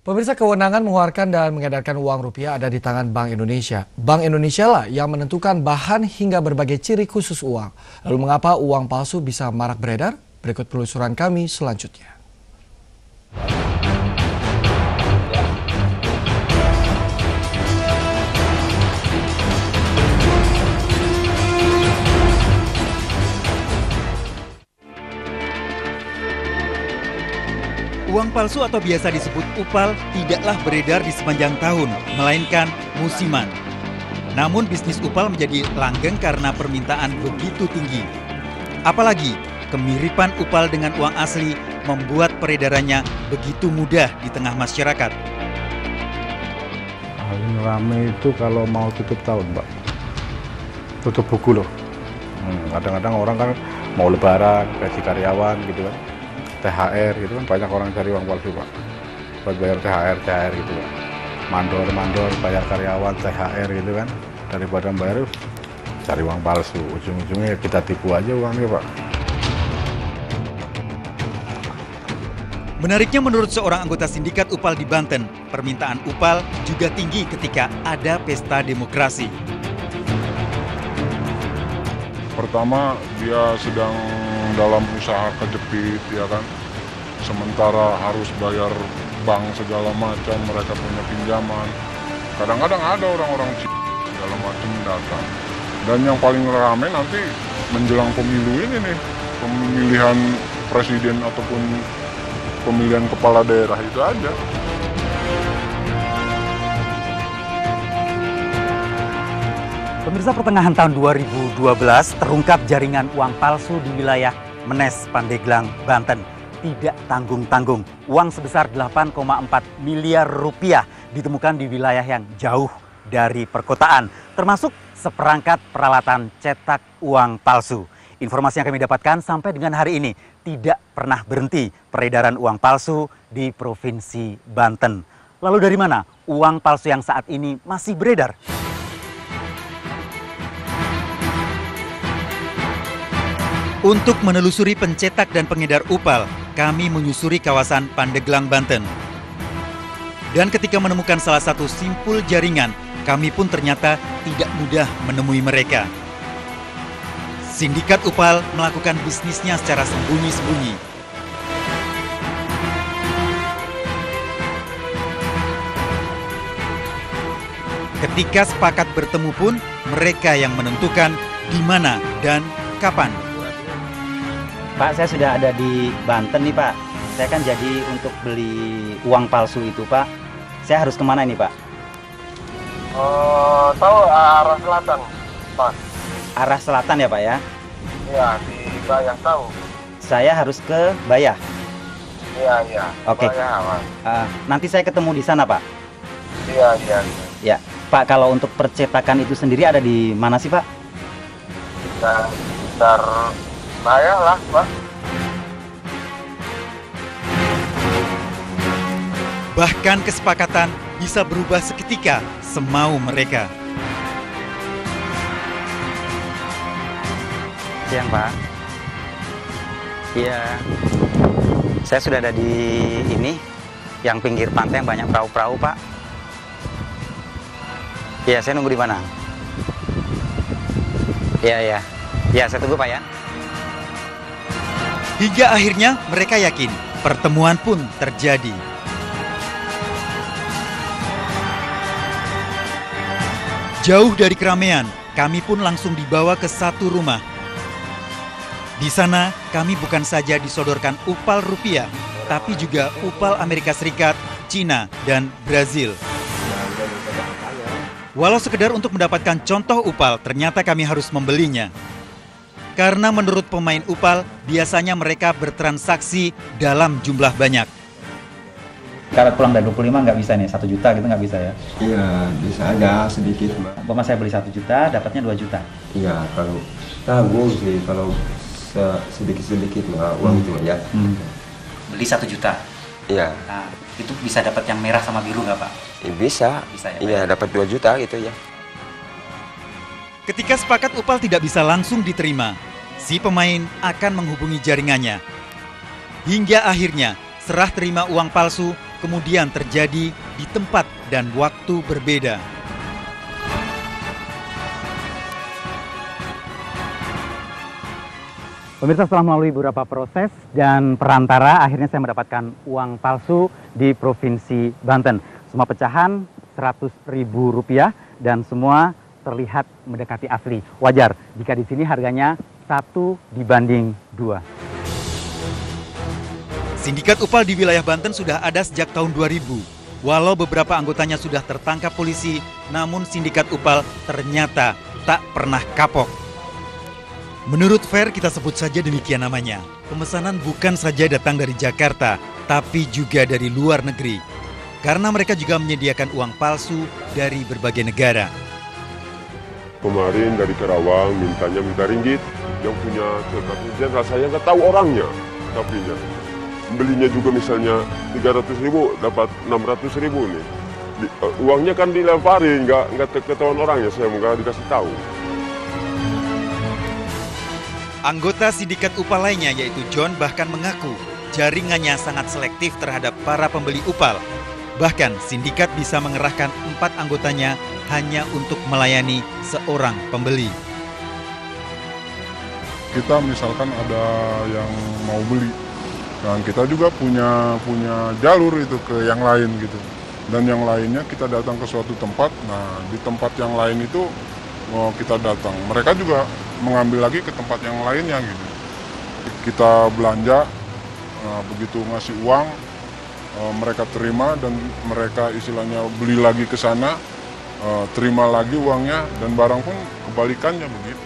Pemirsa, kewenangan mengeluarkan dan mengedarkan uang rupiah ada di tangan Bank Indonesia. Bank Indonesia lah yang menentukan bahan hingga berbagai ciri khusus uang. Lalu mengapa uang palsu bisa marak beredar? Berikut penelusuran kami selanjutnya. Uang palsu atau biasa disebut upal tidaklah beredar di sepanjang tahun, melainkan musiman. Namun bisnis upal menjadi langgeng karena permintaan begitu tinggi. Apalagi kemiripan upal dengan uang asli membuat peredarannya begitu mudah di tengah masyarakat. Paling rame itu kalau mau tutup tahun, Pak. Tutup buku loh. Kadang-kadang orang kan mau lebaran, gaji karyawan gitu kan. THR gitu kan, banyak orang cari uang palsu, Pak, buat bayar THR gitu kan, mandor bayar karyawan THR gitu kan, daripada bayar cari uang palsu, ujung-ujungnya kita tipu aja uangnya, Pak. Menariknya, menurut seorang anggota sindikat upal di Banten, permintaan upal juga tinggi ketika ada pesta demokrasi. Pertama, dia sedang dalam usaha kejepit, ya kan, sementara harus bayar bank segala macam, mereka punya pinjaman. Kadang-kadang ada orang-orang segala macam datang. Dan yang paling ramai nanti menjelang pemilu ini nih, pemilihan presiden ataupun pemilihan kepala daerah itu aja. Pemirsa, pertengahan tahun 2012 terungkap jaringan uang palsu di wilayah Menes, Pandeglang, Banten. Tidak tanggung-tanggung, uang sebesar 8,4 miliar rupiah ditemukan di wilayah yang jauh dari perkotaan, termasuk seperangkat peralatan cetak uang palsu. Informasi yang kami dapatkan sampai dengan hari ini tidak pernah berhenti peredaran uang palsu di Provinsi Banten. Lalu dari mana uang palsu yang saat ini masih beredar? Untuk menelusuri pencetak dan pengedar upal, kami menyusuri kawasan Pandeglang, Banten. Dan ketika menemukan salah satu simpul jaringan, kami pun ternyata tidak mudah menemui mereka. Sindikat upal melakukan bisnisnya secara sembunyi-sembunyi. Ketika sepakat bertemu pun, mereka yang menentukan di mana dan kapan. Pak, saya sudah ada di Banten nih, Pak. Saya kan jadi untuk beli uang palsu itu, Pak. Saya harus kemana ini, Pak? Tahu arah selatan, Pak. Arah selatan ya, Pak ya? Iya, di Bayah tahu. Saya harus ke Bayah. Iya. Oke. Bayah, Pak. Nanti saya ketemu di sana, Pak. Iya. Ya, Pak, kalau untuk percetakan itu sendiri ada di mana sih, Pak? Sekitar Bayah lah, Pak. Bahkan kesepakatan bisa berubah seketika semau mereka. Siang, Pak. Iya. Saya sudah ada di ini, yang pinggir pantai yang banyak perahu-perahu, Pak. Iya, saya nunggu di mana? Iya. Ya, saya tunggu, Pak ya. Hingga akhirnya mereka yakin pertemuan pun terjadi. Jauh dari keramaian, kami pun langsung dibawa ke satu rumah. Di sana kami bukan saja disodorkan upal rupiah, tapi juga upal Amerika Serikat, Cina, dan Brazil. Walau sekedar untuk mendapatkan contoh upal, ternyata kami harus membelinya. Karena menurut pemain upal, biasanya mereka bertransaksi dalam jumlah banyak. Karat pulang dari 25 nggak bisa nih, 1 juta gitu nggak bisa ya? Iya, bisa aja sedikit, Mbak. Umpama saya beli 1 juta, dapatnya 2 juta. Iya, kalau tanggung sih, kalau sedikit-sedikit mah uang itu ya. Beli 1 juta? Iya. Nah, itu bisa dapat yang merah sama biru nggak, Pak? Bisa. Bisa ya, Pak? Iya, dapat 2 juta gitu ya. Ketika sepakat upal tidak bisa langsung diterima, si pemain akan menghubungi jaringannya. Hingga akhirnya serah terima uang palsu kemudian terjadi di tempat dan waktu berbeda. Pemirsa, setelah melalui beberapa proses dan perantara, akhirnya saya mendapatkan uang palsu di Provinsi Banten. Semua pecahan Rp100.000 dan semua terlihat mendekati asli. Wajar jika di sini harganya 1:2. Sindikat upal di wilayah Banten sudah ada sejak tahun 2000. Walau beberapa anggotanya sudah tertangkap polisi, namun sindikat upal ternyata tak pernah kapok. Menurut Fer, kita sebut saja demikian namanya. Pemesanan bukan saja datang dari Jakarta, tapi juga dari luar negeri. Karena mereka juga menyediakan uang palsu dari berbagai negara. Kemarin dari Karawang minta ringgit, yang punya jenderal saya nggak tahu orangnya, tapi belinya juga misalnya 300.000 dapat 600.000 nih. Uangnya kan dilemparin, nggak ketahuan orangnya, saya nggak dikasih tahu. Anggota sindikat upal lainnya yaitu John bahkan mengaku jaringannya sangat selektif terhadap para pembeli upal. Bahkan sindikat bisa mengerahkan 4 anggotanya hanya untuk melayani seorang pembeli. Kita misalkan ada yang mau beli, dan kita juga punya jalur itu ke yang lain gitu. Dan yang lainnya kita datang ke suatu tempat, nah di tempat yang lain itu kita datang. Mereka juga mengambil lagi ke tempat yang lainnya gitu. Kita belanja, begitu ngasih uang, mereka terima dan mereka istilahnya beli lagi ke sana, terima lagi uangnya dan barang pun kebalikannya begitu.